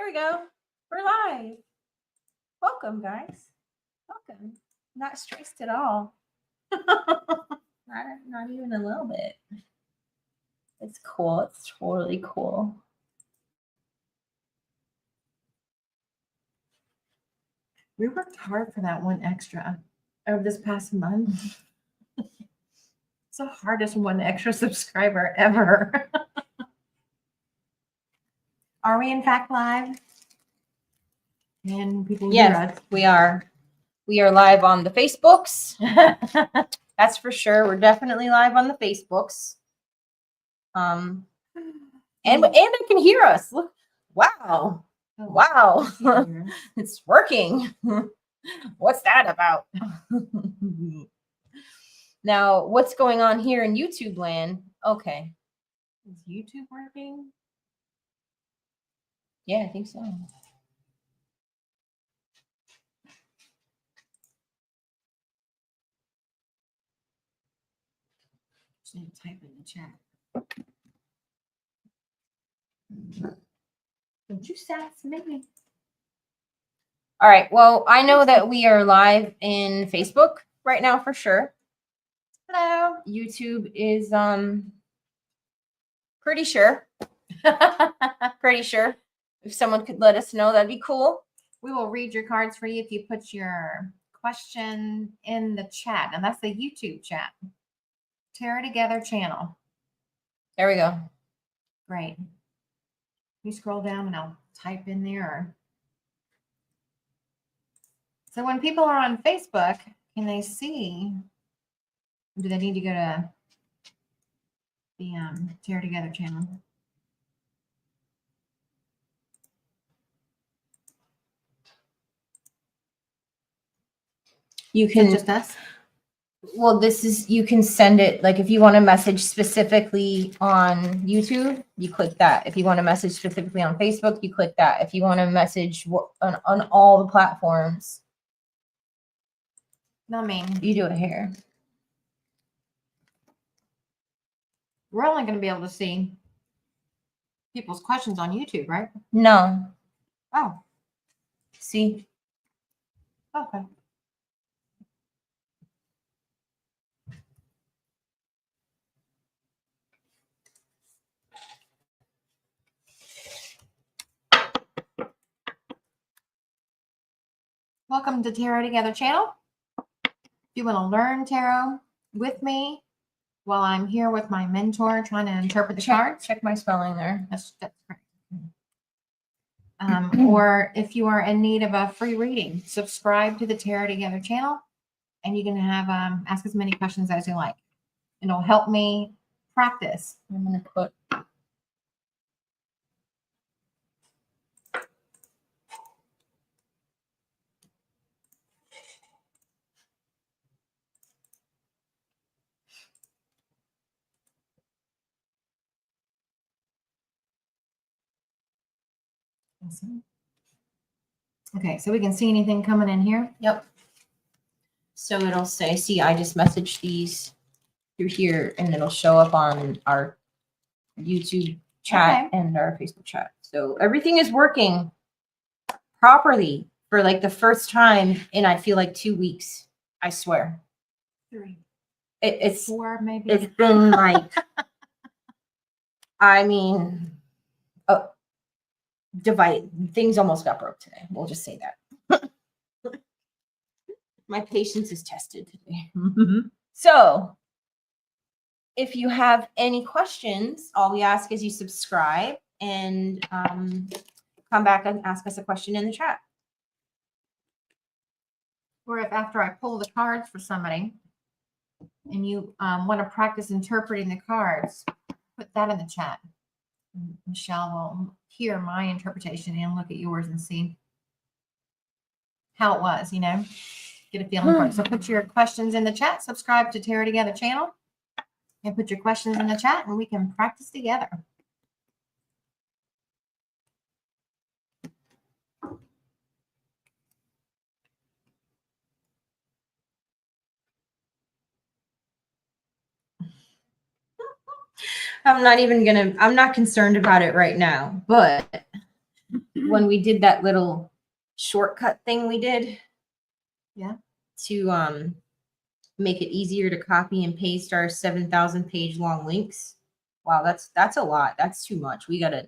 There we go. We're live. Welcome, guys. Welcome. Not stressed at all. not even a little bit. It's cool. It's totally cool. We worked hard for that one extra over this past month. It's the hardest one extra subscriber ever. Are we in fact live? And people hear us? We are. We are live on the Facebooks. That's for sure. We're definitely live on the Facebooks. And they can hear us. Look. Wow. Wow. It's working. What's that about? Now, what's going on here in YouTube land? Okay. Is YouTube working? Yeah, I think so. Just need to type in the chat. Don't you sass me? All right. Well, I know that we are live in Facebook right now for sure. Hello. YouTube is pretty sure. Pretty sure. If someone could let us know, that'd be cool. We will read your cards for you if you put your question in the chat. And that's the YouTube chat. Tarot Together channel. There we go. Great. You scroll down and I'll type in there. So when people are on Facebook, can they see? Do they need to go to the Tarot Together channel? You can just us. Well, this is, you can send it, like if you want a message specifically on YouTube, you click that. If you want a message specifically on Facebook, you click that. If you want a message on all the platforms, I mean, you do it here. We're only going to be able to see people's questions on YouTube, right? No. Oh. See? Okay. Welcome to Tarot Together channel. If you want to learn tarot with me while I'm here with my mentor trying to interpret the cards. Check my spelling there. That's correct. Or if you are in need of a free reading, subscribe to the Tarot Together channel and you can have ask as many questions as you like. It'll help me practice. I'm going to put Okay, so we can see anything coming in here. Yep. So it'll say, see, I just messaged these through here and it'll show up on our YouTube chat and our Facebook chat. So everything is working properly for like the first time in, I feel like 2 weeks. I swear. 3. It's 4 maybe. It's been like, I mean, things almost got broke today. We'll just say that. My patience is tested today. So if you have any questions, all we ask is you subscribe and come back and ask us a question in the chat. Or if after I pull the cards for somebody and you want to practice interpreting the cards, put that in the chat. Michelle will hear my interpretation and look at yours and see how it was, you know, get a feeling for it. So put your questions in the chat, subscribe to Tarot Together channel, and put your questions in the chat and we can practice together. I'm not concerned about it right now, but when we did that little shortcut thing we did. Yeah. To make it easier to copy and paste our 7,000 page long links. Wow, that's a lot. That's too much. We gotta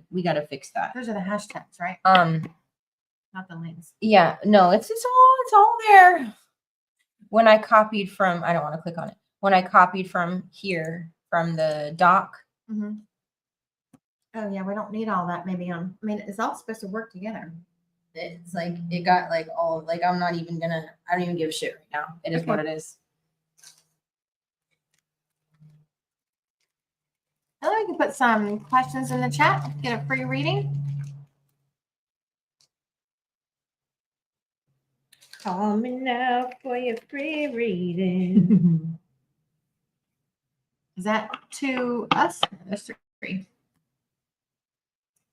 fix that. Those are the hashtags, right? Not the links. Yeah, no, it's all there. When I copied from, I don't want to click on it. When I copied from here, from the doc. Mm-hmm. Oh yeah, we don't need all that. Maybe I mean, it's all supposed to work together. It's like it got like all like I don't even give a shit right now. It is what it is. Oh, we can put some questions in the chat. Get a free reading. Call me now for your free reading. Is that to us? There's three.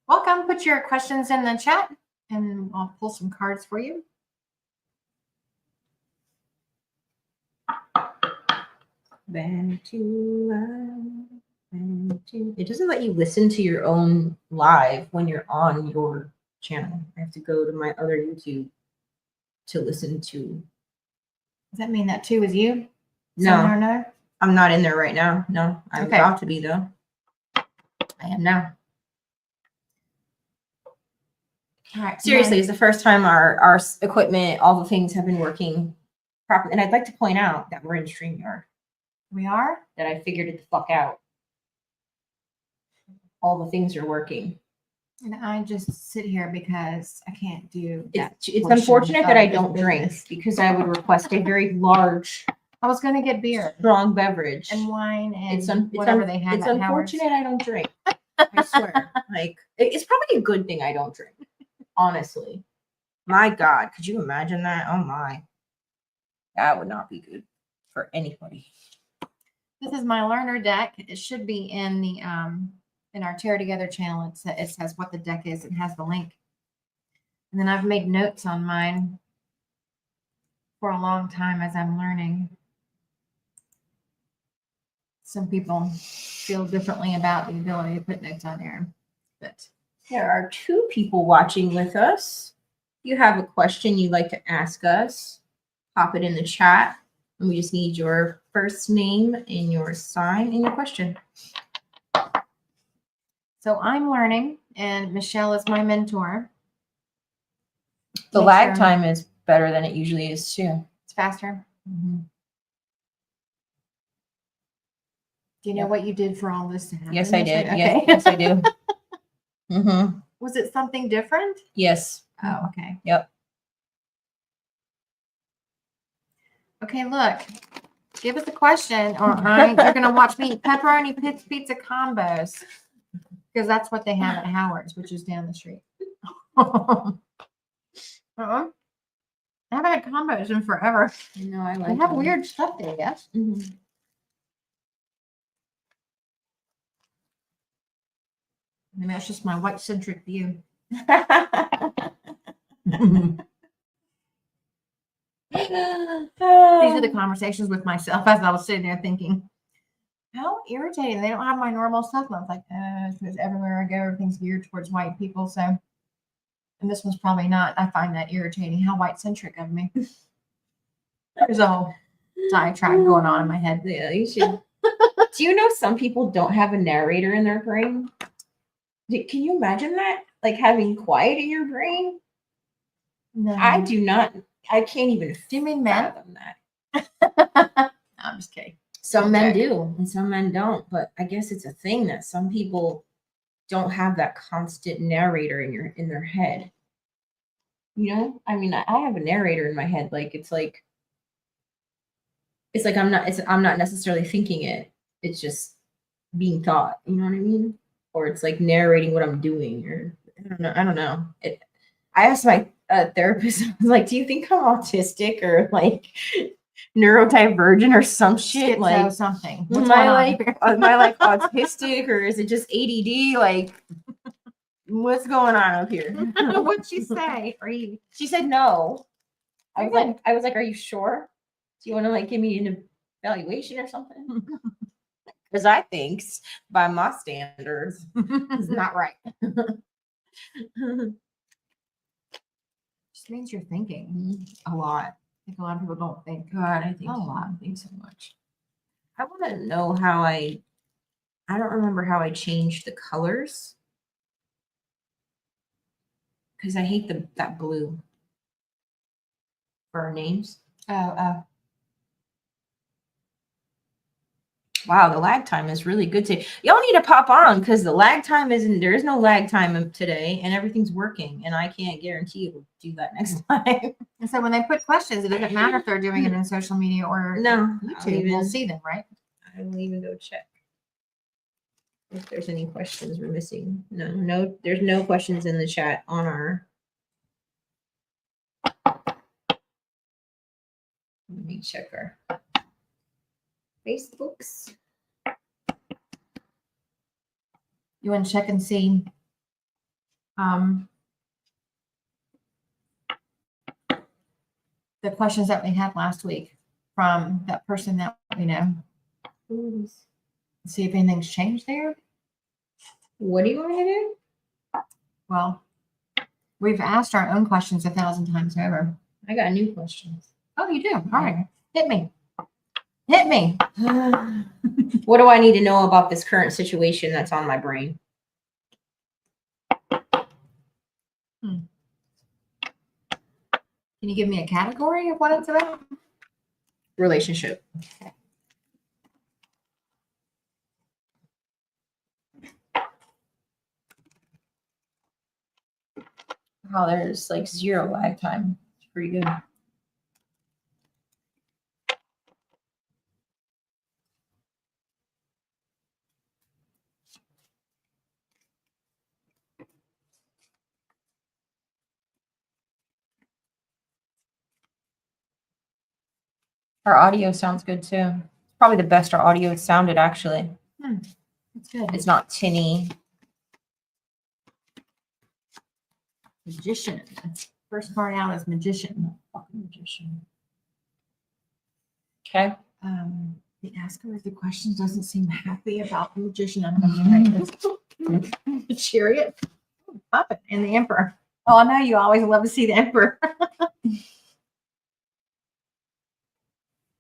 Welcome. Put your questions in the chat and I'll pull some cards for you. It doesn't let you listen to your own live when you're on your channel. I have to go to my other YouTube to listen to. Does that mean that two is you? No, Somewhere or another? I'm not in there right now. No, I'm Okay. about to be though. I am now. All right. Seriously, it's the first time our equipment, all the things have been working properly. And I'd like to point out that we're in StreamYard. We are? That I figured it the fuck out. All the things are working. And I just sit here because I can't do that. It's unfortunate that I don't drink because I would request a very large. I was going to get beer. Strong beverage. And wine and whatever they have. It's unfortunate I don't drink. I swear. Like, it's probably a good thing I don't drink. Honestly. My God. Could you imagine that? Oh my. That would not be good for anybody. This is my learner deck. It should be in the in our Tarot Together channel. It says what the deck is. It has the link. And then I've made notes on mine for a long time as I'm learning. Some people feel differently about the ability to put notes on there. But there are 2 people watching with us. If you have a question you'd like to ask us, pop it in the chat. And we just need your first name and your sign and your question. So I'm learning, and Michelle is my mentor. The lag time is better than it usually is too. It's faster. Mm-hmm. Do you know what you did for all this to happen? Yes, I did. Okay. Yes, I do. Mm-hmm. Was it something different? Yes. Oh, okay. Yep. Okay, look. Give us a question, or you're going to watch me eat pepperoni pizza combos, because that's what they have at Howard's, which is down the street. I haven't had combos in forever. No, I like. They have weird stuff there, yes. Mm-hmm. Maybe that's just my white-centric view. These are the conversations with myself as I was sitting there thinking, how irritating. They don't have my normal stuff. And I was like, because everywhere I go, everything's geared towards white people. So, and this one's probably not. I find that irritating. How white-centric of me. There's a whole diatribe going on in my head. Yeah, you should. Do you know some people don't have a narrator in their brain? Can you imagine that? Like having quiet in your brain? No. I do not. I can't even. Do you mean men? That. No, I'm just kidding. Some men do, and some men don't. But I guess it's a thing that some people don't have that constant narrator in their head. You know, I mean, I have a narrator in my head. Like it's like I'm not necessarily thinking it. It's just being thought. You know what I mean? Or it's like narrating what I'm doing, or I don't know. I asked my therapist, I was like, do you think I'm autistic or like neurodivergent or some shit? Like something. Am I like autistic, or is it just ADD? Like, what's going on up here? What'd she say? She said no. I was like, are you sure? Do you want to like give me an evaluation or something? Because I think, by my standards, it's not right. Just means you're thinking a lot. I think a lot of people don't think. God, I think A lot. I think so much. I want to know how I don't remember how I changed the colors because I hate that blue for our names. Oh, Wow, the lag time is really good today. Y'all need to pop on because the lag time there is no lag time today and everything's working and I can't guarantee it'll do that next time. and so when they put questions, it doesn't matter if they're doing it in social media or No, YouTube. We'll see them, right? I will even go check if there's any questions we're missing. No, there's no questions in the chat on our. Let me check our Facebooks. You want to check and see the questions that we had last week from that person that we know. See if anything's changed there. What do you want me to do? Well, we've asked our own questions 1,000 times over. I got new questions. Oh, you do? All right. Hit me. Hit me. What do I need to know about this current situation that's on my brain? Can you give me a category of what it's about? Relationship. Oh, there's like 0 lag time. It's pretty good. Our audio sounds good too. It's probably the best our audio sounded actually. That's good. It's not tinny. Magician. First part out is magician. Fucking magician. Okay. The asker of the questions doesn't seem happy about the magician. I'm going to write this. The chariot. Puppet and the emperor. Oh, I know you always love to see the emperor.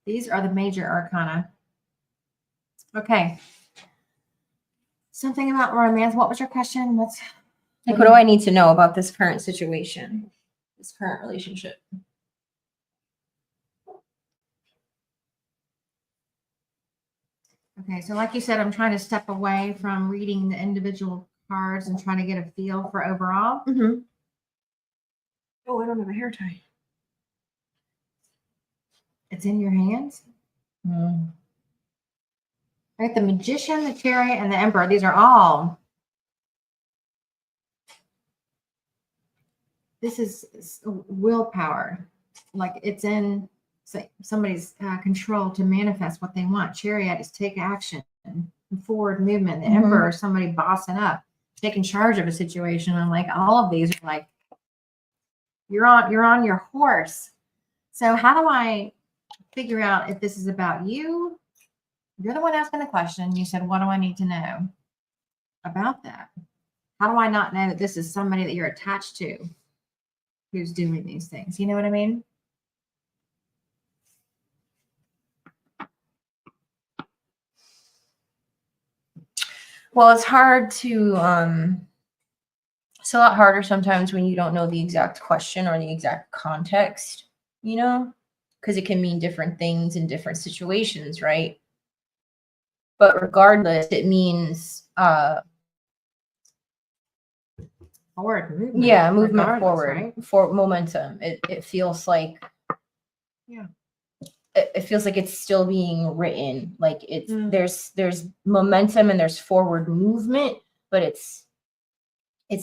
These are the major arcana. Okay. Something about romance. What was your question? What do I need to know about this current situation? This current relationship? Okay, so like you said, I'm trying to step away from reading the individual cards and trying to get a feel for overall. Mm-hmm. Oh, I don't have a hair tie. It's in your hands. Right, the magician, the chariot, and the emperor. These are all. This is willpower. Like it's in somebody's control to manifest what they want. Chariot is take action, forward movement. The emperor is somebody bossing up, taking charge of a situation. And like all of these are like, you're on your horse. So how do I figure out if this is about you? You're the one asking the question. You said, what do I need to know about that? How do I not know that this is somebody that you're attached to who's doing these things? You know what I mean? Well, it's hard to, it's a lot harder sometimes when you don't know the exact question or the exact context, you know, because it can mean different things in different situations, right? But regardless, it means Forward movement. yeah, movement forward, right? For momentum. It feels like it feels like it's still being written. Like it's there's momentum and there's forward movement, but it's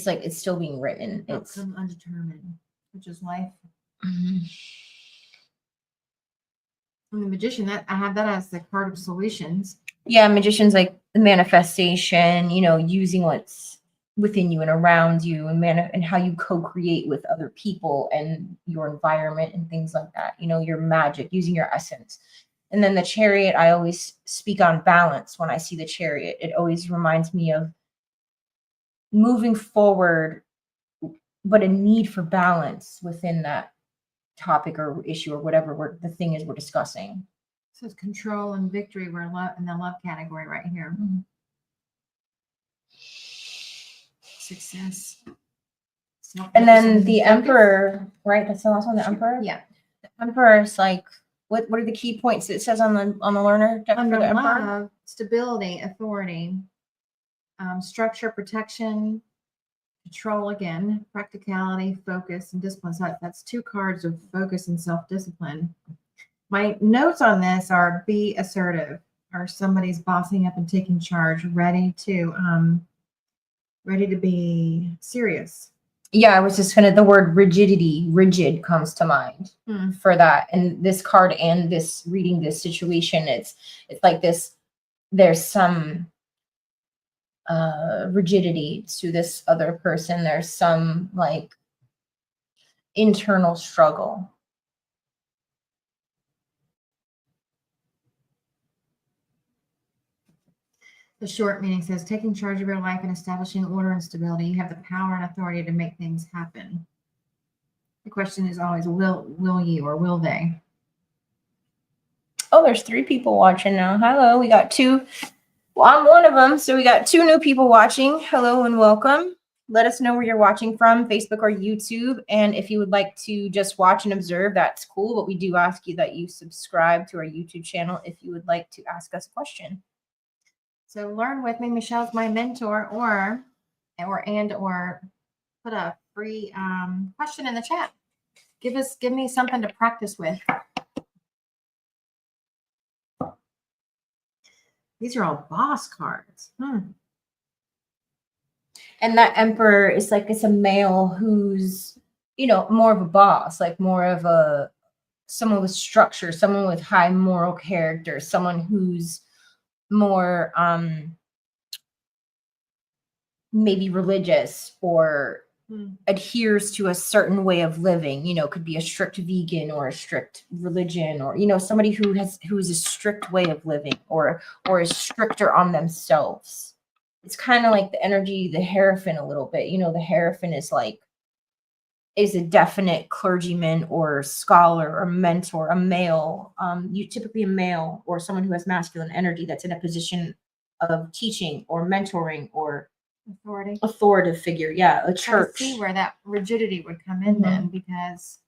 like it's still being written. It's Outcome undetermined, which is life. And the magician, that I have that as the card of solutions. Yeah, magician's like the manifestation, you know, using what's within you and around you and how you co-create with other people and your environment and things like that. You know, your magic, using your essence. And then the chariot, I always speak on balance when I see the chariot. It always reminds me of moving forward but a need for balance within that topic or issue or whatever the thing is we're discussing. So it's control and victory. We're love in the love category right here. Success. And then the Focus. Emperor, right? That's the last one, the Emperor? Yeah. The Emperor is like, what are the key points it says on the learner deck for Under the Emperor? love, stability, authority, structure, protection, control again, practicality, focus, and discipline. So that's 2 cards of focus and self-discipline. My notes on this are be assertive, or somebody's bossing up and taking charge, ready to be serious. Yeah, I was just gonna, the word rigid comes to mind for that. And this card and this reading this situation, it's like this, there's some rigidity to this other person. There's some like internal struggle. The short meaning says taking charge of your life and establishing order and stability. You have the power and authority to make things happen. The question is always, will you or will they? Oh, there's 3 people watching now. Hello, we got 2. Well, I'm one of them, so we got 2 new people watching. Hello and welcome. Let us know where you're watching from, Facebook or YouTube. And if you would like to just watch and observe, that's cool. But we do ask you that you subscribe to our YouTube channel if you would like to ask us a question. So learn with me. Michelle's my mentor, or put a free question in the chat. Give me something to practice with. These are all boss cards. And that Emperor is like, it's a male who's, you know, more of a boss, like more of someone with structure, someone with high moral character, someone who's more maybe religious or adheres to a certain way of living. You know, could be a strict vegan or a strict religion, or, you know, somebody who is a strict way of living or is stricter on themselves. It's kind of like the energy, the Hierophant a little bit. You know, the Hierophant is a definite clergyman or scholar or mentor, a male, typically a male or someone who has masculine energy that's in a position of teaching or mentoring or authoritative figure. Yeah, a church. I see where that rigidity would come in then, because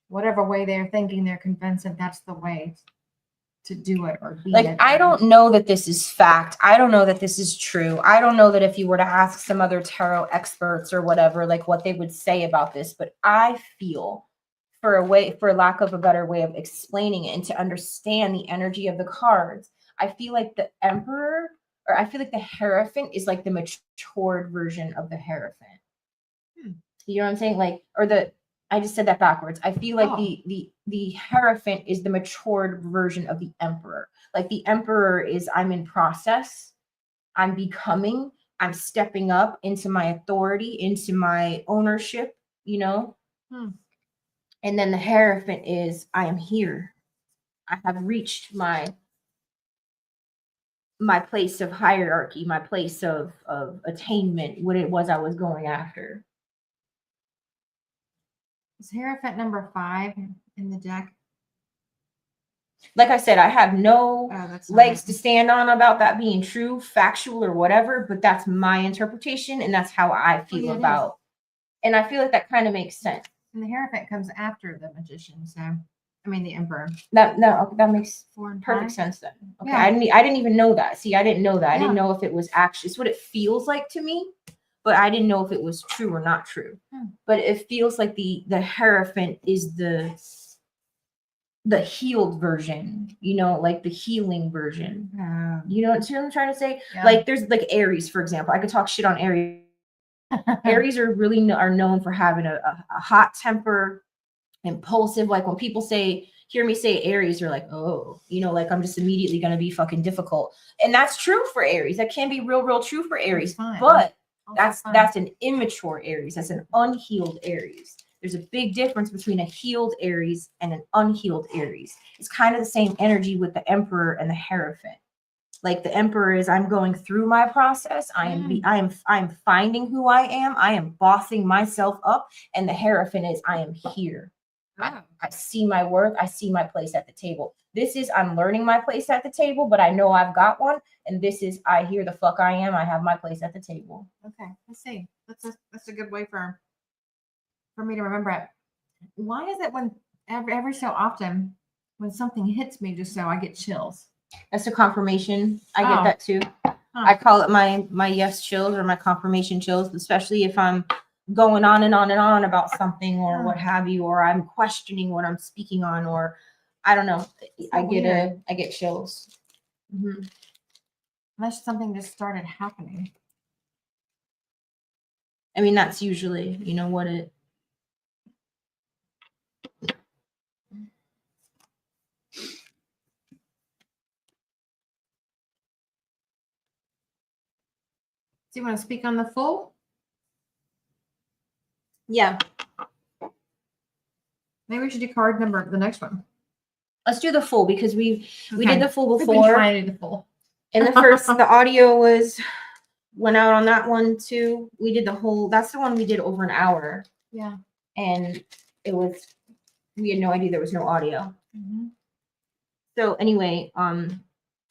whatever way they're thinking, they're convinced that that's the way to do it or be like it. I don't know that this is fact. I don't know that this is true. I don't know that if you were to ask some other tarot experts or whatever, like what they would say about this, but I feel, for lack of a better way of explaining it and to understand the energy of the cards, I feel like the Emperor, or I feel like the Hierophant is like the matured version of the Hierophant. You know what I'm saying? Like, I just said that backwards. I feel like the Hierophant is the matured version of the Emperor. Like the Emperor is, I'm in process, I'm becoming, I'm stepping up into my authority, into my ownership, you know? And then the Hierophant is, I am here. I have reached my place of hierarchy, my place of attainment, what it was I was going after. Is Hierophant number 5 in the deck? Like I said, I have no legs to stand on about that being true, factual, or whatever, but that's my interpretation, and that's how I feel about. And I feel like that kind of makes sense. And the Hierophant comes after the Magician, so I mean the Emperor. That makes perfect sense then. Okay, yeah. I didn't even know that. See, I didn't know that. I didn't know if it was actually, it's what it feels like to me, but I didn't know if it was true or not true. But it feels like the Hierophant is the healed version, you know, like the healing version. You know what I'm trying to say? Yeah. Like there's like Aries, for example. I could talk shit on Aries. Aries are known for having a hot temper, impulsive. Like when people hear me say Aries, you're like, oh, you know, like I'm just immediately going to be fucking difficult. And that's true for Aries. That can be real true for Aries. But that's an immature Aries. That's an unhealed Aries. There's a big difference between a healed Aries and an unhealed Aries. It's kind of the same energy with the Emperor and the Hierophant. Like the Emperor is, I'm going through my process. I'm finding who I am. I am bossing myself up. And the Hierophant is, I am here. Oh. I see my worth. I see my place at the table. This is, I'm learning my place at the table, but I know I've got one. And this is, I hear the fuck I am. I have my place at the table. Okay, let's see. That's a good way for me to remember it. Why is it when every so often when something hits me just so I get chills? That's a confirmation. I get Oh. that too. I call it my yes chills or my confirmation chills, especially if I'm going on and on and on about something or what have you, or I'm questioning what I'm speaking on, or I don't know. I get chills. Mm-hmm. Unless something just started happening. I mean, that's usually, what it. Do you want to speak on the full? Yeah. Maybe we should do card number, the next one. Let's do the full because we did the full We've been before. trying to do the full. And the audio went out on that one too. We did the whole, that's the one we did over an hour. Yeah. And we had no idea there was no audio. Mm-hmm. So anyway,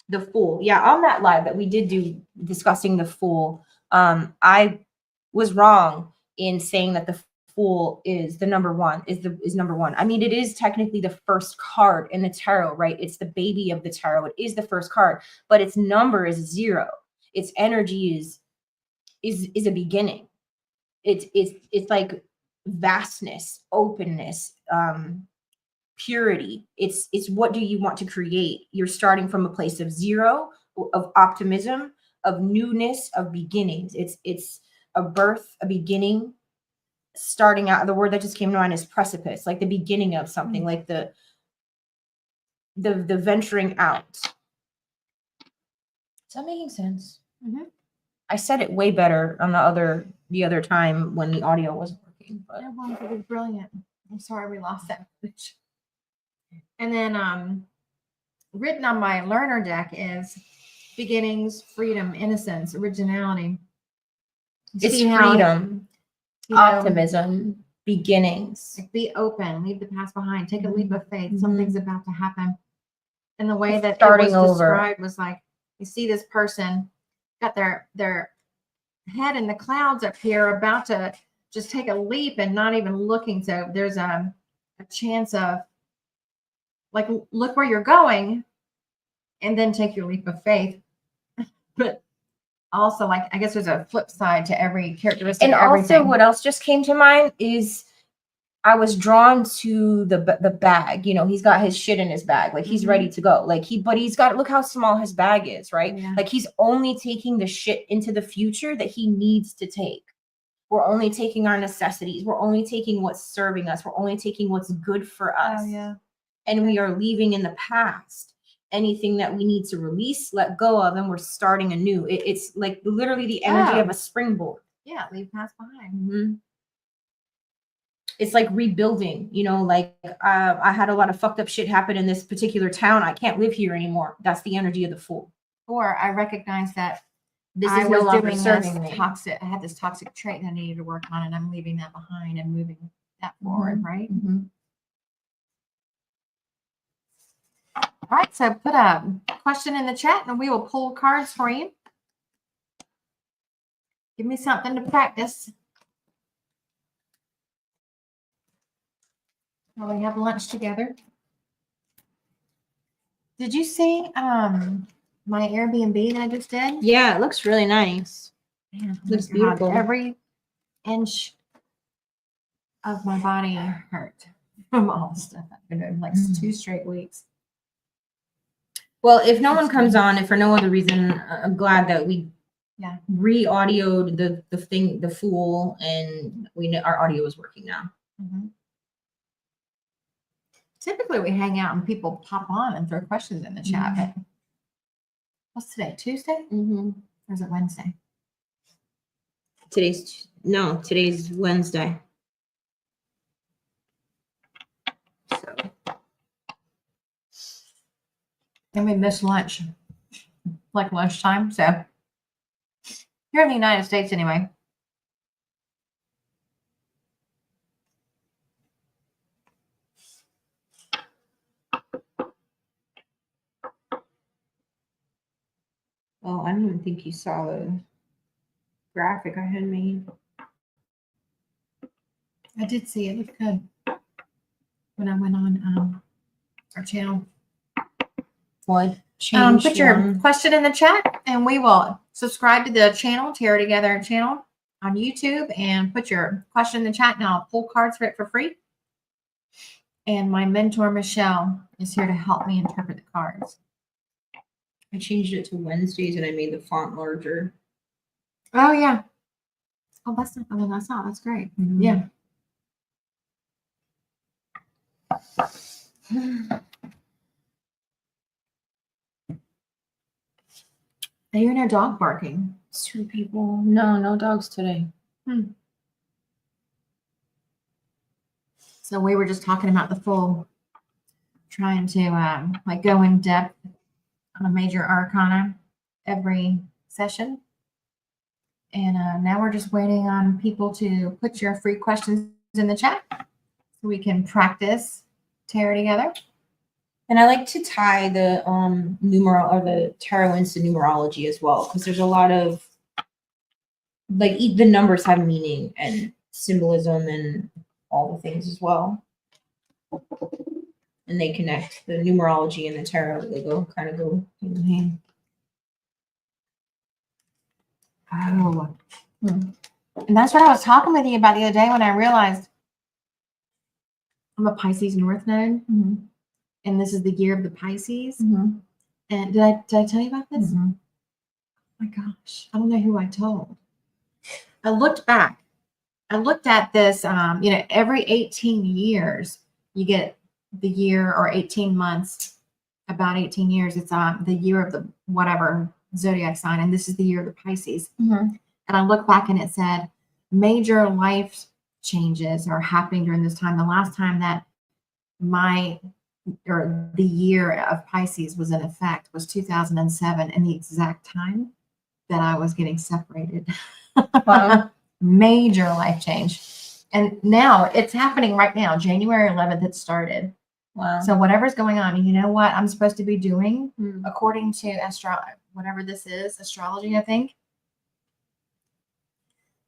the Fool. Yeah, on that live that we did do discussing the Fool, I was wrong in saying that the Fool is the number one, is number one. I mean, it is technically the first card in the tarot, right? It's the baby of the tarot. It is the first card, but its number is 0. Its energy is a beginning. It's like vastness, openness, purity. It's what do you want to create? You're starting from a place of 0, of optimism, of newness, of beginnings. It's a birth, a beginning, starting out. The word that just came to mind is precipice, like the beginning of something, like the venturing out. Is that making sense? Mm-hmm. I said it way better on the other time when the audio wasn't working. But It was brilliant. I'm sorry we lost that footage. And then written on my learner deck is beginnings, freedom, innocence, originality. it's freedom, optimism, beginnings. Like be open, leave the past behind, take a leap of faith. Mm-hmm. Something's about to happen. And the way that Starting it was over. described was like, you see this person got their head in the clouds up here, about to just take a leap and not even looking. So there's a chance of like, look where you're going and then take your leap of faith. But also, like, I guess there's a flip side to every characteristic. And also what else just came to mind is I was drawn to the bag. He's got his shit in his bag. Like he's ready to go. Like but he's got, look how small his bag is, right? Yeah. Like he's only taking the shit into the future that he needs to take. We're only taking our necessities. We're only taking what's serving us. We're only taking what's good for us. Oh, yeah. And we are leaving in the past anything that we need to release, let go of, and we're starting anew. It's like literally the energy of a springboard. Yeah, leave past behind. Mm-hmm. It's like rebuilding, I had a lot of fucked up shit happen in this particular town. I can't live here anymore. That's the energy of the Fool. Or I recognize that This I is no was longer doing serving this me. toxic. I had this toxic trait that I needed to work on, and I'm leaving that behind and moving that forward, right? Mm-hmm. All right, so put a question in the chat and we will pull cards for you. Give me something to practice. While we have lunch together. Did you see my Airbnb that I just did? Yeah, it looks really nice. Man, oh Looks my God, beautiful. every inch of my body hurt from all the stuff I've been doing, like 2 straight weeks. Well, if no one comes on, if for no other reason, I'm glad that we re-audioed the Fool, and we know our audio is working now. Mm-hmm. Typically, we hang out and people pop on and throw questions in the chat. But what's today? Tuesday? Mm-hmm. Or is it Wednesday? Today's Wednesday. So. And we missed lunch. like lunchtime. So here in the United States anyway. Oh, I don't even think you saw the graphic I had made. I did see it. Looked good when I went on our channel. What? Change Put your one. question in the chat, and we will subscribe to the channel, Tarot Together channel on YouTube, and put your question in the chat, and I'll pull cards for it for free. And my mentor, Michelle, is here to help me interpret the cards. I changed it to Wednesdays and I made the font larger. Oh, yeah. Oh, that's not, that's great. Mhm. Yeah. I hear no dog barking. 2 people. No dogs today. So we were just talking about the full, trying to like go in depth on a major arcana every session. And now we're just waiting on people to put your free questions in the chat so we can practice tarot together. And I like to tie the numeral or the tarot into numerology as well, because there's a lot of like the numbers have meaning and symbolism and all the things as well. And they connect the numerology and the tarot. They kind of go hand in hand. Oh. And that's what I was talking with you about the other day when I realized I'm a Pisces North Node. Mm-hmm. And this is the year of the Pisces. Mm-hmm. And did I tell you about this? Mm-hmm. Oh my gosh. I don't know who I told. I looked back. I looked at this, every 18 years, you get the year, or 18 months, about 18 years, it's the year of the whatever zodiac sign. And this is the year of the Pisces. Mm-hmm. And I looked back and it said major life changes are happening during this time. The last time that the year of Pisces was in effect was 2007, and the exact time that I was getting separated. Wow. Major life change. And now it's happening right now. January 11th, it started. Wow. So whatever's going on, you know what I'm supposed to be doing Mm. according to whatever this is, astrology, I think.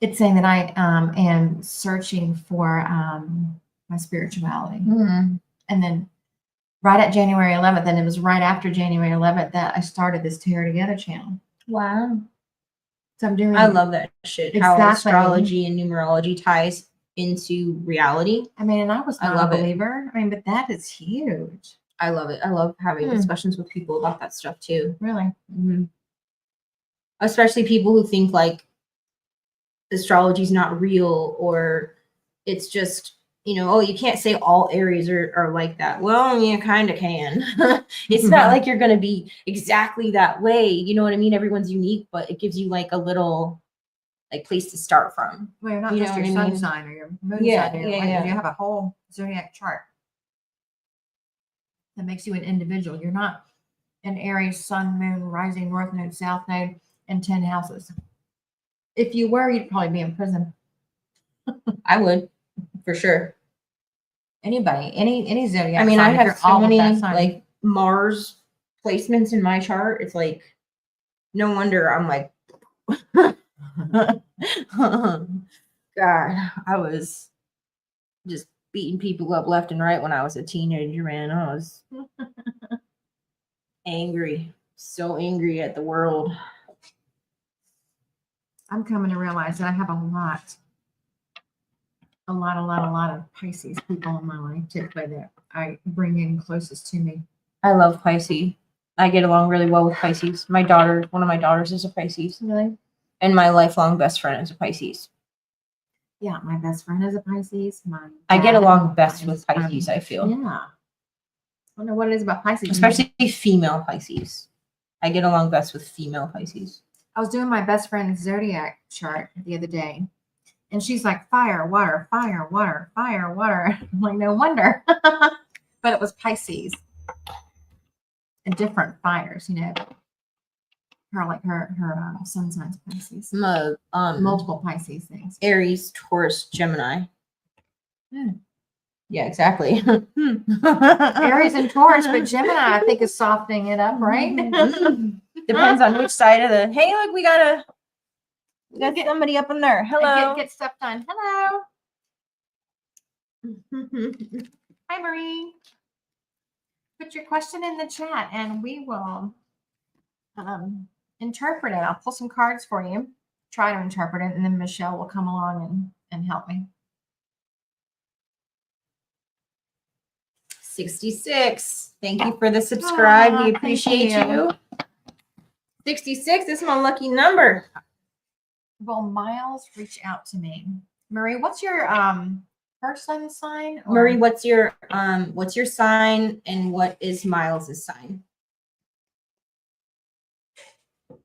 It's saying that I am searching for my spirituality. Mm. And then right at January 11th, and it was right after January 11th that I started this Tarot Together channel. Wow. So I'm doing. I love that shit. How Exactly. astrology and numerology ties into reality. I mean, and I was not love a it. believer. I mean, but that is huge. I love it. I love having discussions with people about that stuff too. Really? Mm-hmm. Especially people who think like astrology is not real, or it's just, oh, you can't say all Aries are like that. Well, you kind of can. It's not like you're going to be exactly that way. You know what I mean? Everyone's unique, but it gives you like a little like place to start from. Well, you're not You just know your what I sun mean? sign or your moon Yeah, sign. Or your yeah, light. yeah. You have a whole zodiac chart that makes you an individual. You're not an Aries, sun, moon, rising, north node, south node, and 10 houses. If you were, you'd probably be in prison. I would, for sure. Anybody, any zodiac. I mean, sign, I if you're have so all of many that sign. like Mars placements in my chart. It's like, no wonder I'm like, God, I was just beating people up left and right when I was a teenager, man. I was angry, so angry at the world. I'm coming to realize that I have a lot of Pisces people in my life typically that I bring in closest to me. I love Pisces. I get along really well with Pisces. One of my daughters is a Pisces. Really? And my lifelong best friend is a Pisces. Yeah, my best friend is a Pisces. I get along best with Pisces, I feel. Yeah. I don't know what it is about Pisces. Especially female Pisces. I get along best with female Pisces. I was doing my best friend's zodiac chart the other day, and she's like, fire, water, fire, water, fire, water. I'm like, no wonder. But it was Pisces. And different fires, her sun signs Pisces. Multiple Multiple Pisces things. Aries, Taurus, Gemini. Hmm. Yeah, exactly. Aries and Taurus, but Gemini, I think, is softening it up, right? Depends on which side of the. Hey, look, we got somebody up in there. Hello. Get stuff done. Hello. Hi, Marie. Put your question in the chat and we will interpret it. I'll pull some cards for you, try to interpret it, and then Michelle will come along and help me. 66. Thank you for the subscribe. We Aw, appreciate thank you. 66 is my lucky number. Will Miles reach out to me? Marie, what's your first sun sign? Or- Marie, what's your sign and what is Miles's sign? All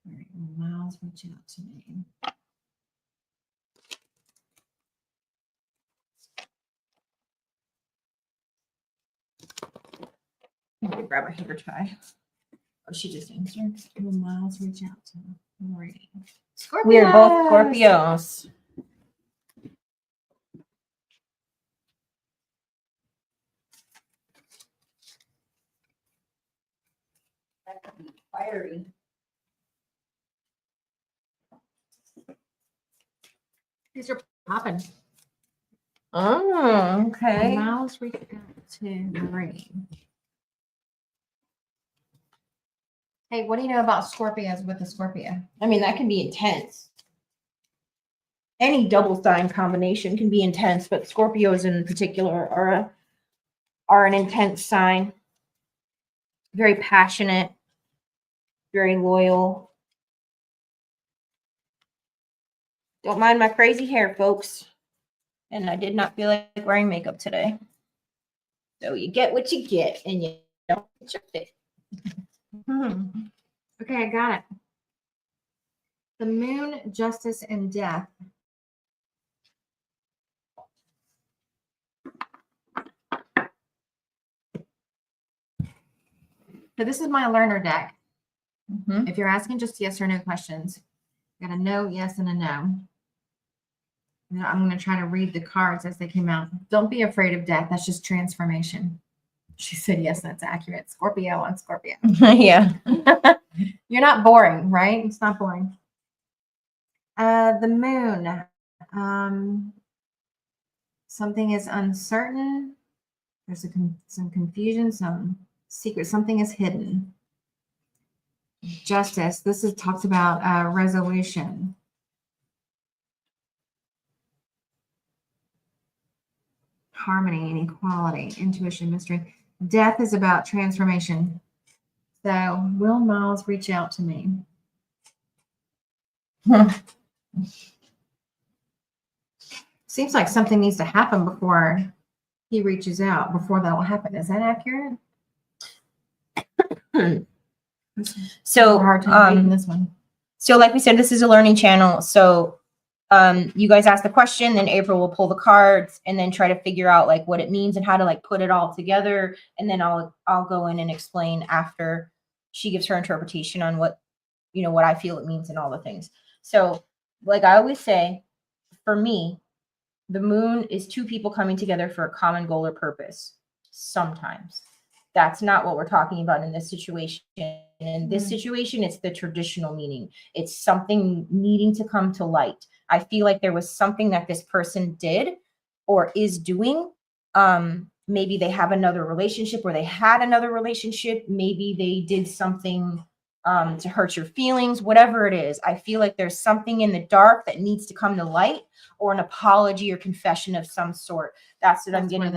right, will Miles reach out to me? Let me grab a hair tie. Oh, she just answered. Will Miles reach out to Marie? Scorpio. We are both Scorpios. That could be fiery. These are popping. Oh, okay. Miles reach out to Marie. Hey, what do you know about Scorpios with a Scorpio? I mean, that can be intense. Any double sign combination can be intense, but Scorpios in particular are an intense sign. Very passionate, very loyal. Don't mind my crazy hair, folks. And I did not feel like wearing makeup today. So you get what you get, and you don't get your fit. Okay, I got it. The moon, justice, and death. So this is my learner deck. Mhm. If you're asking just yes or no questions, got a no, yes, and a no. And I'm going to try to read the cards as they came out. Don't be afraid of death. That's just transformation. She said, yes, that's accurate. Scorpio on Scorpio. Yeah. You're not boring, right? It's not boring. The moon. Something is uncertain. There's some confusion, some secret. Something is hidden. Justice. This is talks about resolution. Harmony and equality. Intuition, mystery. Death is about transformation. So will Miles reach out to me? Seems like something needs to happen before he reaches out, before that will happen. Is that accurate? So, Hard time reading this one. So like we said, this is a learning channel. So you guys ask the question, then April will pull the cards and then try to figure out like what it means and how to like put it all together. And then I'll go in and explain after she gives her interpretation on what, what I feel it means and all the things. So like I always say, for me, the moon is two people coming together for a common goal or purpose. Sometimes. That's not what we're talking about in this situation. In this situation, it's the traditional meaning. It's something needing to come to light. I feel like there was something that this person did or is doing. Maybe they have another relationship or they had another relationship. Maybe they did something to hurt your feelings, whatever it is. I feel like there's something in the dark that needs to come to light, or an apology or confession of some sort. That's what I'm getting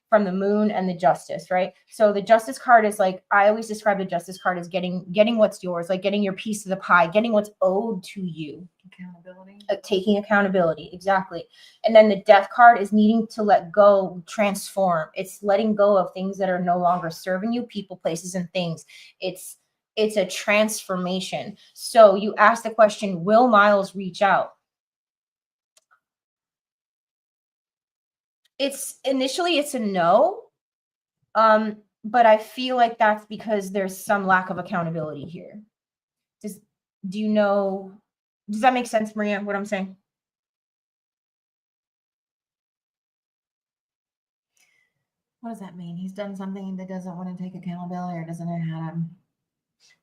from the moon and the justice, right? So the justice card is like, I always describe the justice card as getting what's yours, like getting your piece of the pie, getting what's owed to you. Accountability. Taking accountability, exactly. And then the death card is needing to let go, transform. It's letting go of things that are no longer serving you, people, places, and things. It's a transformation. So you ask the question, will Miles reach out? It's a no. But I feel like that's because there's some lack of accountability here. Do you know, does that make sense, Maria, what I'm saying? What does that mean? He's done something that doesn't want to take accountability or doesn't know how to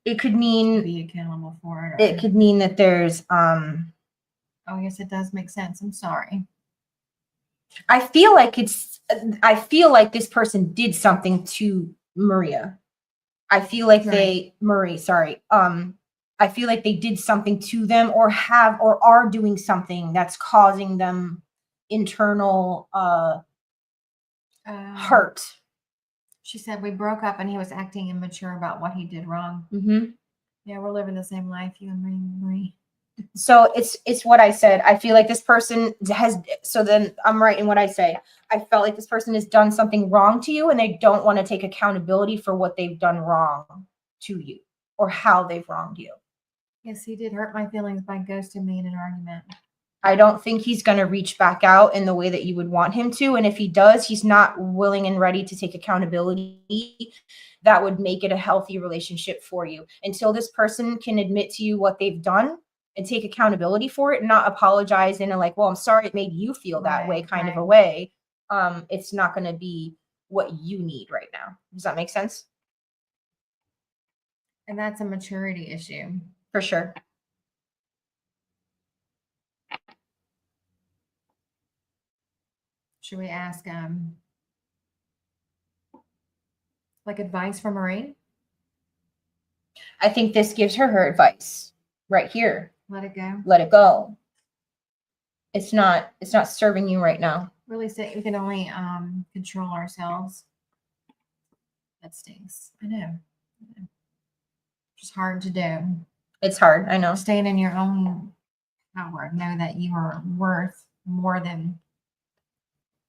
It could mean, be accountable for it. it could mean that there's, Oh, yes, it does make sense. I'm sorry. I feel like this person did something to Maria. I feel like Marie, sorry. I feel like they did something to them or are doing something that's causing them internal hurt. She said we broke up and he was acting immature about what he did wrong. Mm-hmm. Yeah, we're living the same life, you and Marie. So it's what I said. I feel like this person has, so then I'm right in what I say. I felt like this person has done something wrong to you and they don't want to take accountability for what they've done wrong to you or how they've wronged you. Yes, he did hurt my feelings by ghosting me in an argument. I don't think he's going to reach back out in the way that you would want him to. And if he does, he's not willing and ready to take accountability. That would make it a healthy relationship for you. Until this person can admit to you what they've done and take accountability for it and not apologize in a like, well, I'm sorry it made you feel that way kind of a way. It's not going to be what you need right now. Does that make sense? And that's a maturity issue. For sure. Should we ask like advice from Marie? I think this gives her advice right here. Let it go. Let it go. It's not serving you right now. Really say we can only control ourselves. That stinks. I know. It's hard to do. It's hard. I know. Staying in your own power. Know that you are worth more than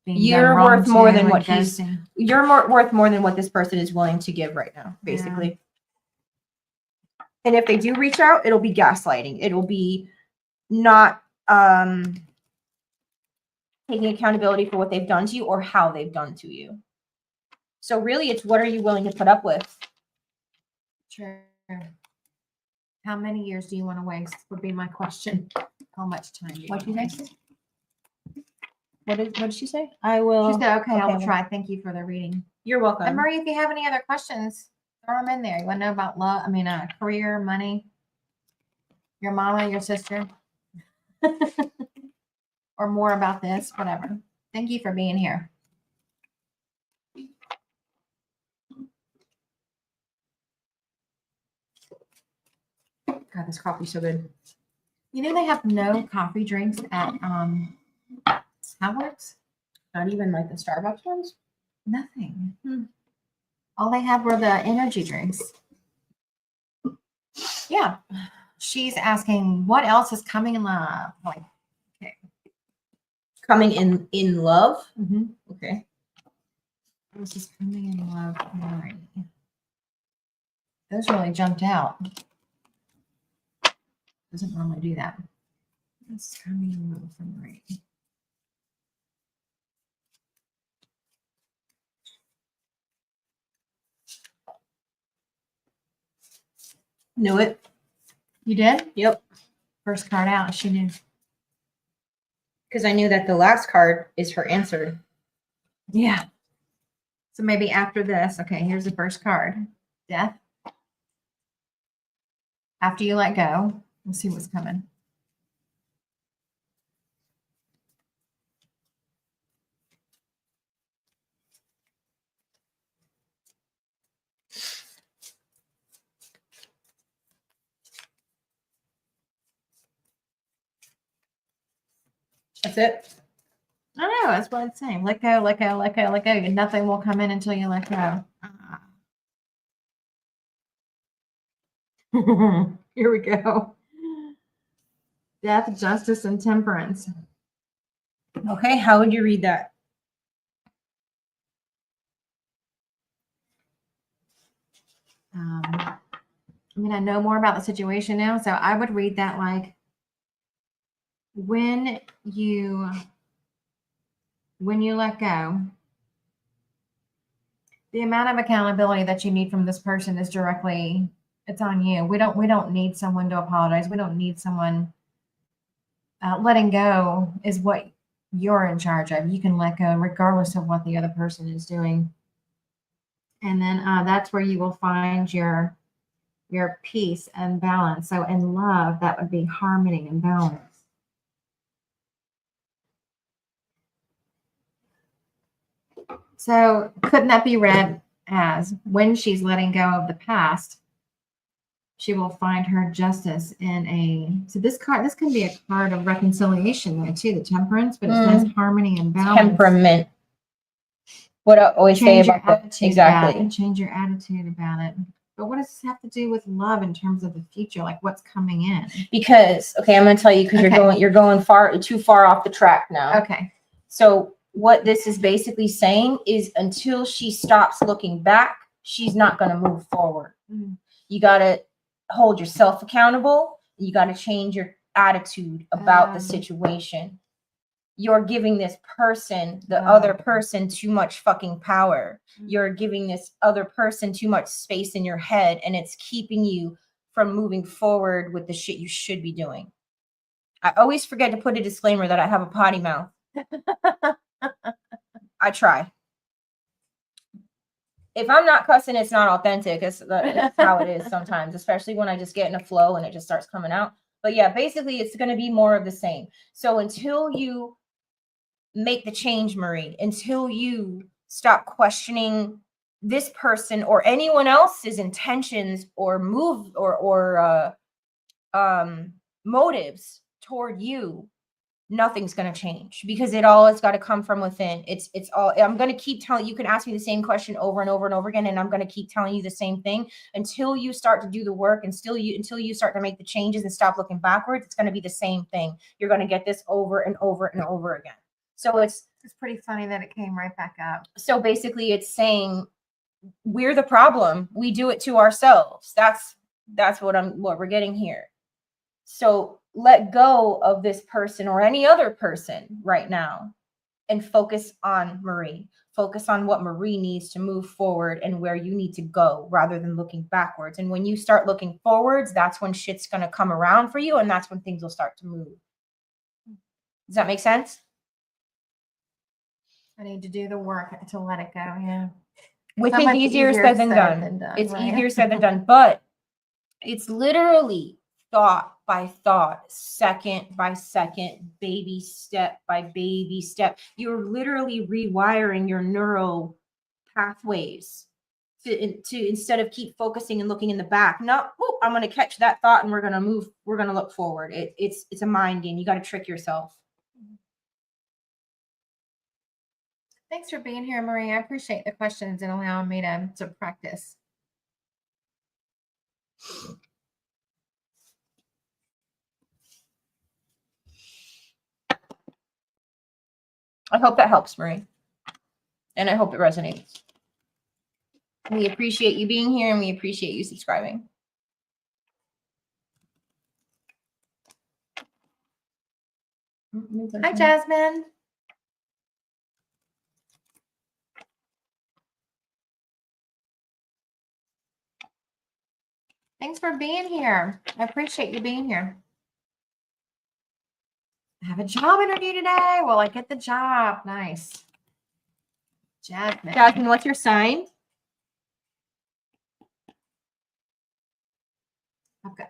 being You're done wrong worth more to than and what ghosting. you're worth more than what this person is willing to give right now, basically. And if they do reach out, it'll be gaslighting. It'll be not taking accountability for what they've done to you or how they've done to you. So really, it's what are you willing to put up with? Sure. How many years do you want to waste would be my question. How much time do you What'd want you to say? waste? What did she say? I will. She said, okay, I will well, try. Thank you for the reading. You're welcome. And Marie, if you have any other questions, throw them in there. You want to know about love? I mean, career, money, your mama, your sister, or more about this, whatever. Thank you for being here. God, this coffee's so good. You know they have no coffee drinks at Howard's? Not even like the Starbucks ones? Nothing. All they had were the energy drinks. Yeah. She's asking, what else is coming in love? Like, okay. Coming in love? Mm-hmm. Okay. What else is coming in love? Marie? Those really jumped out. Doesn't normally do that. What's coming in love for Marie? Knew it. You did? Yep. First card out, she knew. Because I knew that the last card is her answer. Yeah. So maybe after this, okay, here's the first card. Death. After you let go, we'll see what's coming. That's it. I know, that's what it's saying. Let go, let go, let go, let go. And nothing will come in until you let go. Here we go. Death, justice, and temperance. Okay, how would you read that? I mean, I know more about the situation now, so I would read that like when you let go, the amount of accountability that you need from this person is directly It's on you. We don't need someone to apologize. We don't need someone. Letting go is what you're in charge of. You can let go regardless of what the other person is doing. And then that's where you will find your peace and balance. So in love, that would be harmony and balance. So couldn't that be read as when she's letting go of the past, she will find her justice in so this can be a card of reconciliation there too, the temperance, but it says harmony and balance. Temperament. What I always say about that. Exactly. Change your attitude about it. But what does this have to do with love in terms of the future? Like what's coming in? Because, okay, I'm going to tell you because you're going too far off the track now. Okay. So what this is basically saying is until she stops looking back, she's not going to move forward. You got to hold yourself accountable. You got to change your attitude about the situation. You're giving this person, the other person, too much fucking power. You're giving this other person too much space in your head, and it's keeping you from moving forward with the shit you should be doing. I always forget to put a disclaimer that I have a potty mouth. I try. If I'm not cussing, it's not authentic. That's how it is sometimes, especially when I just get in a flow and it just starts coming out. But yeah, basically it's going to be more of the same. So until you make the change, Marie, until you stop questioning this person or anyone else's intentions or motives toward you, nothing's going to change because it all has got to come from within. It's all, I'm going to keep telling you, can ask me the same question over and over and over again, and I'm going to keep telling you the same thing until you start to do the work and until you start to make the changes and stop looking backwards. It's going to be the same thing. You're going to get this over and over and over again. So it's pretty funny that it came right back up. So basically it's saying we're the problem. We do it to ourselves. That's what we're getting here. So let go of this person or any other person right now and focus on Marie. Focus on what Marie needs to move forward and where you need to go rather than looking backwards. And when you start looking forwards, that's when shit's going to come around for you. And that's when things will start to move. Does that make sense? I need to do the work to let it go. Yeah. Which is easier said than done. It's easier said than done, but it's literally thought by thought, second by second, baby step by baby step. You're literally rewiring your neural pathways to instead of keep focusing and looking in the back. No, I'm going to catch that thought and we're going to move. We're going to look forward. It's a mind game. You got to trick yourself. Thanks for being here, Marie. I appreciate the questions and allowing me to practice. I hope that helps, Marie. And I hope it resonates. We appreciate you being here and we appreciate you subscribing. Hi, Jasmine. Thanks for being here. I appreciate you being here. I have a job interview today. Will I get the job? Nice. Jasmine. Jasmine, what's your sign?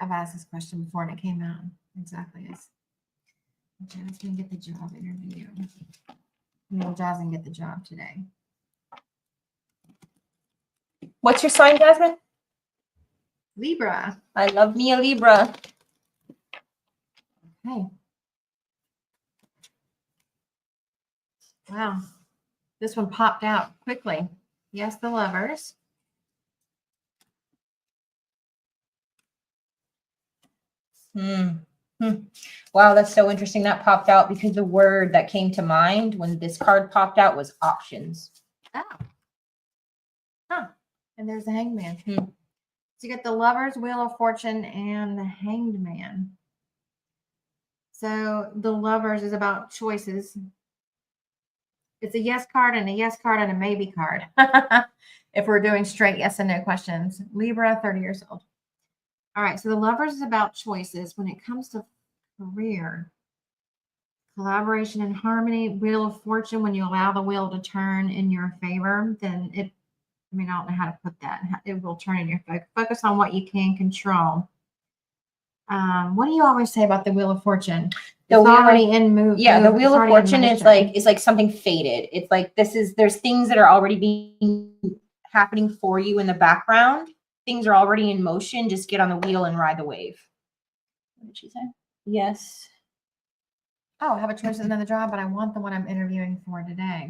I've asked this question before and it came out exactly as Jasmine get the job interview. Will Jasmine get the job today? What's your sign, Jasmine? Libra. I love me a Libra. Okay. Wow. This one popped out quickly. Yes, the Lovers. Wow, that's so interesting. That popped out because the word that came to mind when this card popped out was options. Oh. Huh. And there's the Hangman. So you get the Lovers, Wheel of Fortune, and the Hanged Man. So the Lovers is about choices. It's a yes card and a yes card and a maybe card. If we're doing straight yes and no questions. Libra, 30 years old. All right, so the Lovers is about choices. When it comes to career, collaboration and harmony, Wheel of Fortune, when you allow the wheel to turn in your favor, then it, I mean, I don't know how to put that. It will turn in your favor. Focus on what you can control. What do you always say about the Wheel of Fortune? The It's Wheel of- already in move. Yeah, the it's Wheel of already in Fortune is motion. like something fated. It's like there's things that are already being happening for you in the background. Things are already in motion. Just get on the wheel and ride the wave. What did she say? Yes. Oh, I have a choice of another job, but I want the one I'm interviewing for today.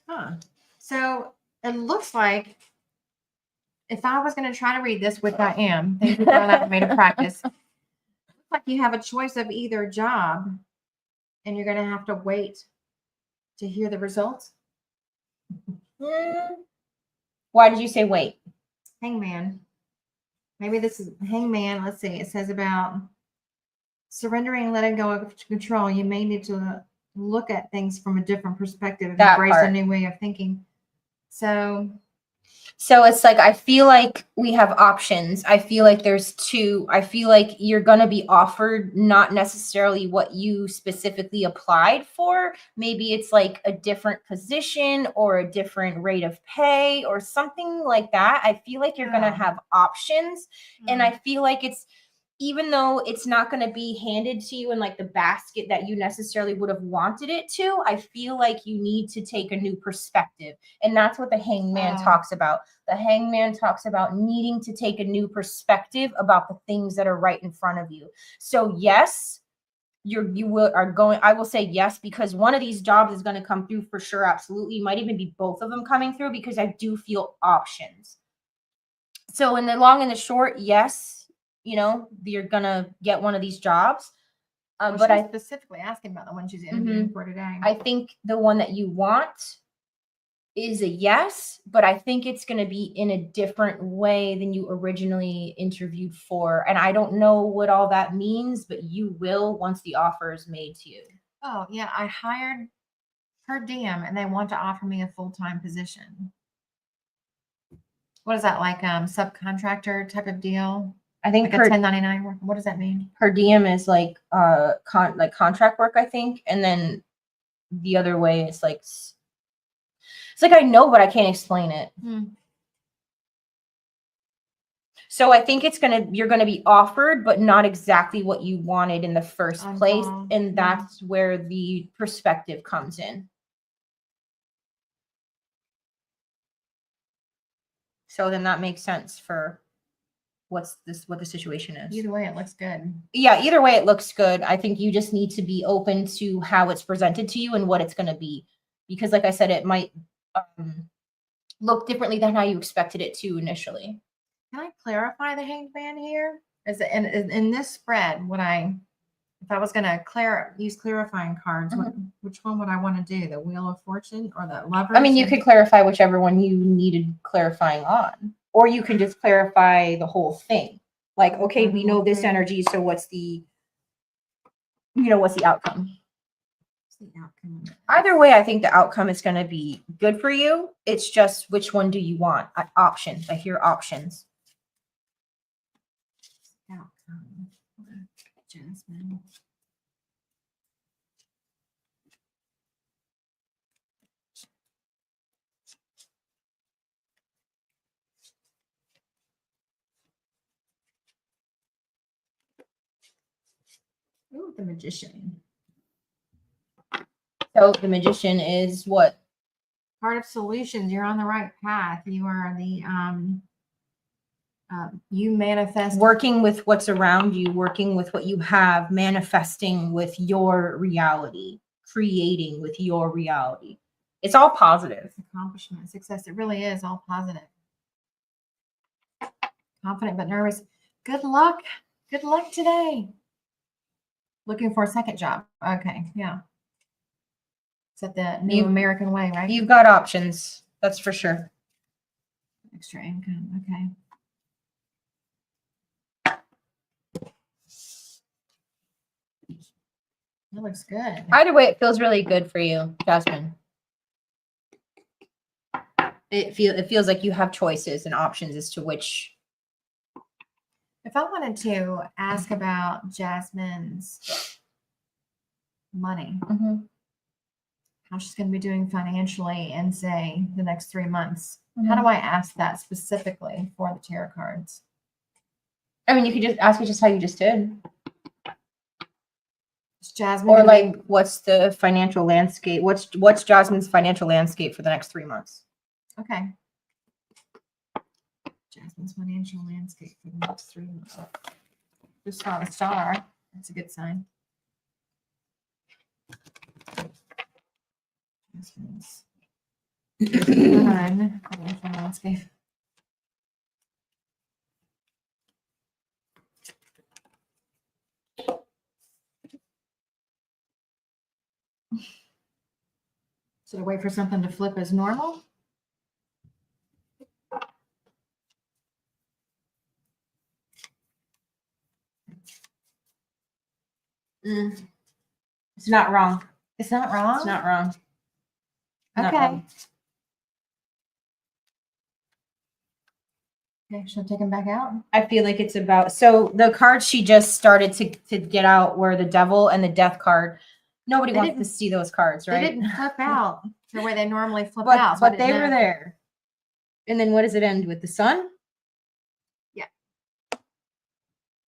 Huh. So it looks like if I was going to try to read this, which I am, thank you for allowing me to practice. Looks like you have a choice of either job, and you're going to have to wait to hear the results. Why did you say wait? Hangman. Maybe this is Hangman. Let's see. It says about surrendering and letting go of control. You may need to look at things from a different perspective and That embrace a part. new way of thinking. So it's like I feel like we have options. I feel like there's two. I feel like you're going to be offered not necessarily what you specifically applied for. Maybe it's like a different position or a different rate of pay or something like that. I feel like you're going to have options. And I feel like it's, even though it's not going to be handed to you in like the basket that you necessarily would have wanted it to, I feel like you need to take a new perspective. And that's what the Hangman talks about. The Hangman talks about needing to take a new perspective about the things that are right in front of you. So yes, I will say yes, because one of these jobs is going to come through for sure. Absolutely. Might even be both of them coming through, because I do feel options. So in the long and the short, yes, you're gonna get one of these jobs. But I specifically asking about the one she's interviewing for today. I think the one that you want is a yes, but I think it's going to be in a different way than you originally interviewed for. And I don't know what all that means, but you will once the offer is made to you. Oh, yeah. I hired per diem and they want to offer me a full-time position. What is that, like subcontractor type of deal? I think Like a 1099 work? What does that mean? per diem is like contract work, I think, and then the other way is like it's like I know, but I can't explain it. So I think you're gonna be offered, but not exactly what you wanted in the first place, and that's where the perspective comes in. So then that makes sense for what the situation is. Either way, it looks good. Yeah, either way, it looks good. I think you just need to be open to how it's presented to you and what it's going to be. Because like I said, it might look differently than how you expected it to initially. Can I clarify the Hangman here? Is it in this spread, if I was going to use clarifying cards, which one would I want to do? The Wheel of Fortune or the Lovers? I mean, you could clarify whichever one you needed clarifying on, or you can just clarify the whole thing. Like, okay, we know this energy, so what's the outcome? Either way, I think the outcome is going to be good for you. It's just which one do you want? Options. I hear options. Outcome. Jasmine. Ooh, the Magician. So the Magician is what? Part of solutions. You're on the right path. You are the you manifest, working with what's around you, working with what you have, manifesting with your reality, creating with your reality. It's all positive. Accomplishment, success. It really is all positive. Confident but nervous. Good luck. Good luck today. Looking for a second job. Okay, yeah. Is that the new American way, right? You've got options. That's for sure. Extra income. Okay. That looks good. Either way, it feels really good for you, Jasmine. it feels like you have choices and options as to which. If I wanted to ask about Jasmine's money, how she's going to be doing financially in, say, the next 3 months, how do I ask that specifically for the tarot cards? I mean, you could just ask it just how you just did. Is Jasmine Or gonna like, what's the financial landscape? What's Jasmine's financial landscape for the next 3 months? okay. Jasmine's financial landscape for the next 3 months. Just saw a star. That's a good sign. Jasmine's financial landscape. So to wait for something to flip as normal? It's not wrong. It's not wrong? It's not wrong. Not Okay. wrong. Okay, should I take them back out? I feel like it's about, so the cards she just started to get out were the devil and the death card. Nobody They wants to didn't- see those cards, right? They didn't flip out the way they normally flip but out. So but they were there. And then what does it end with? The sun? Yeah.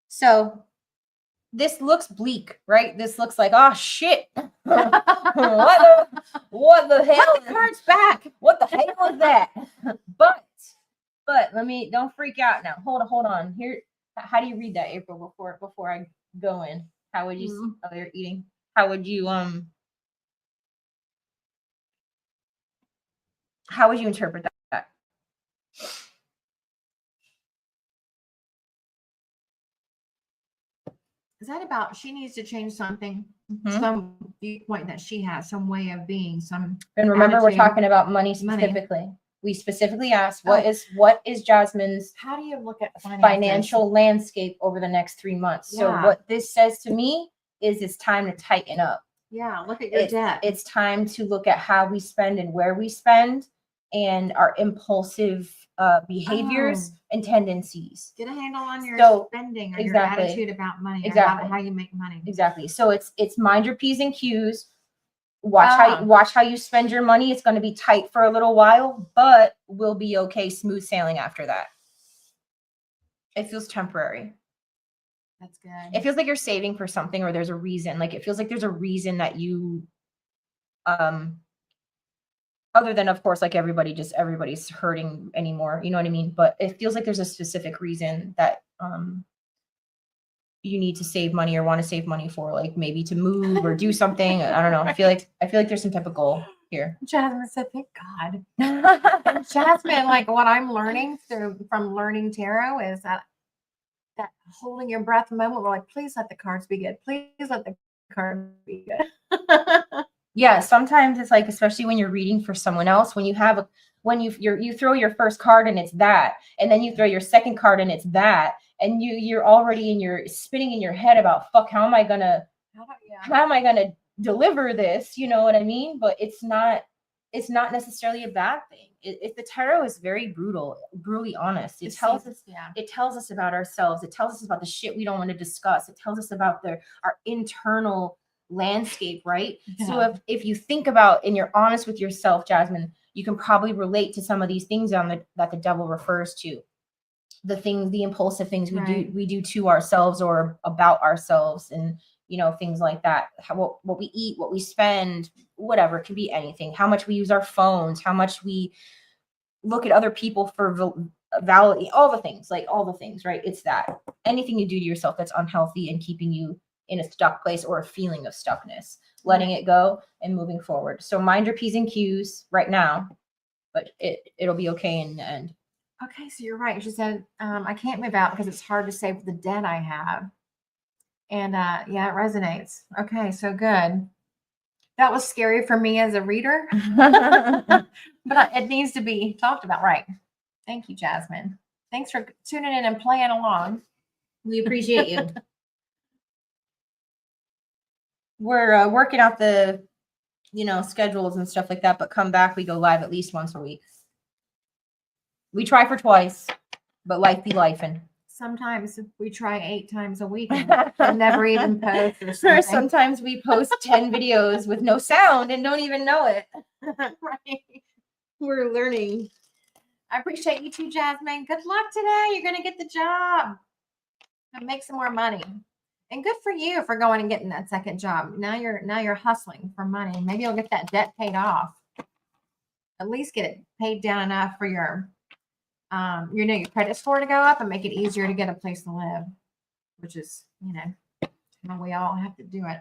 So this looks bleak, right? This looks like, oh shit. what the hell? Put the cards back. What the hell is that? But don't freak out now. Hold on. Here, how do you read that, April, before I go in? How would you oh, you're eating? How would you interpret that? Is that about she needs to change something, some viewpoint that she has, some way of being, some And remember, attitude. we're talking about money Money. specifically. We specifically asked what is Jasmine's How do you look at financial landscape over the next 3 months? So Yeah. what this says to me is it's time to tighten up. Yeah, look at your debt. It's time to look at how we spend and where we spend and our impulsive behaviors and tendencies. Get a handle on your spending or exactly. your attitude about money, Exactly. or how you make money. Exactly. So it's mind your P's and Q's. Watch how you spend your money. It's going to be tight for a little while, but we'll be okay, smooth sailing after that. It feels temporary. That's good. It feels like you're saving for something, or there's a reason. Like it feels like there's a reason that you other than, of course, like everybody's hurting anymore, you know what I mean? But it feels like there's a specific reason that you need to save money or want to save money for, like maybe to move or do something. I don't know. I feel like there's some type of goal here. Jasmine said, "Thank God." Jasmine, like what I'm learning from learning tarot is that holding your breath moment. We're like, please let the cards be good. Please let the cards be good. Yeah, sometimes it's like, especially when you're reading for someone else, when you throw your first card and it's that, and then you throw your second card and it's that, and you're already spinning in your head about, fuck, how am I gonna deliver this? You know what I mean? But it's not necessarily a bad thing. If the tarot is very brutally honest. It tells us about ourselves. It tells us about the shit we don't want to discuss. It tells us about our internal landscape, right? Yeah. So if you think about and you're honest with yourself, Jasmine, you can probably relate to some of these things that the devil refers to. The impulsive things we do to ourselves or about ourselves, and things like that. What we eat, what we spend, whatever. It can be anything. How much we use our phones, how much we look at other people for validity, all the things, right? It's that anything you do to yourself that's unhealthy and keeping you in a stuck place or a feeling of stuckness, letting it go and moving forward. So mind your P's and Q's right now, but it'll be okay in the end. Okay, so you're right. She said, I can't move out because it's hard to save the debt I have. And yeah, it resonates. Okay, so good. That was scary for me as a reader, but it needs to be talked about, right? Thank you, Jasmine. Thanks for tuning in and playing along. We appreciate you. We're working out the, schedules and stuff like that, but come back. We go live at least once a week. We try for twice, but life be lifing. Sometimes we try 8 times a week and never even post or Or something. sometimes we post 10 videos with no sound and don't even know it. Right. We're learning. I appreciate you too, Jasmine. Good luck today. You're gonna get the job and make some more money. And good for you for going and getting that second job. Now you're hustling for money. Maybe you'll get that debt paid off. At least get it paid down enough for your your credit score to go up and make it easier to get a place to live, which is, how we all have to do it.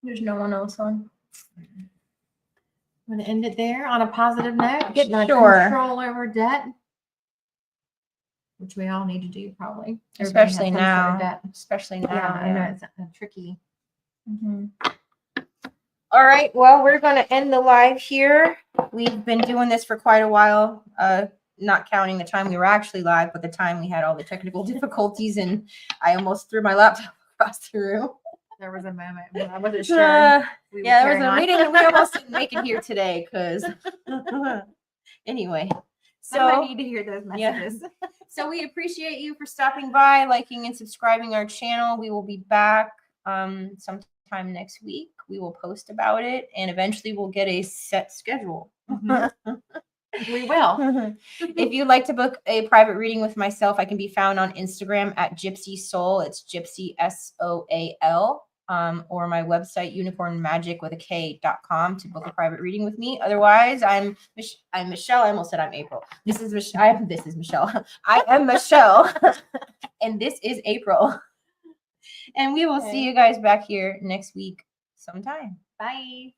There's no one else on. I'm going to end it there on a positive note. Getting Sure. control over debt, which we all need to do probably. Everybody has Especially some sort of now. debt. Especially now. Yeah, I know it's tricky. All right. Well, we're going to end the live here. We've been doing this for quite a while, not counting the time we were actually live, but the time we had all the technical difficulties and I almost threw my laptop across the room. There was a moment when I wasn't sure. We We almost didn't make it here today because anyway. So I need to hear those messages. Yeah. So we appreciate you for stopping by, liking and subscribing our channel. We will be back sometime next week. We will post about it and eventually we'll get a set schedule. We will. If you'd like to book a private reading with myself, I can be found on Instagram at Gypsy Soul. It's Gypsy SOAL. Or my website, unicornmagic.com to book a private reading with me. Otherwise, I'm Michelle. I almost said I'm April. This is Michelle. I am Michelle. And this is April. And we will see you guys back here next week sometime. Bye.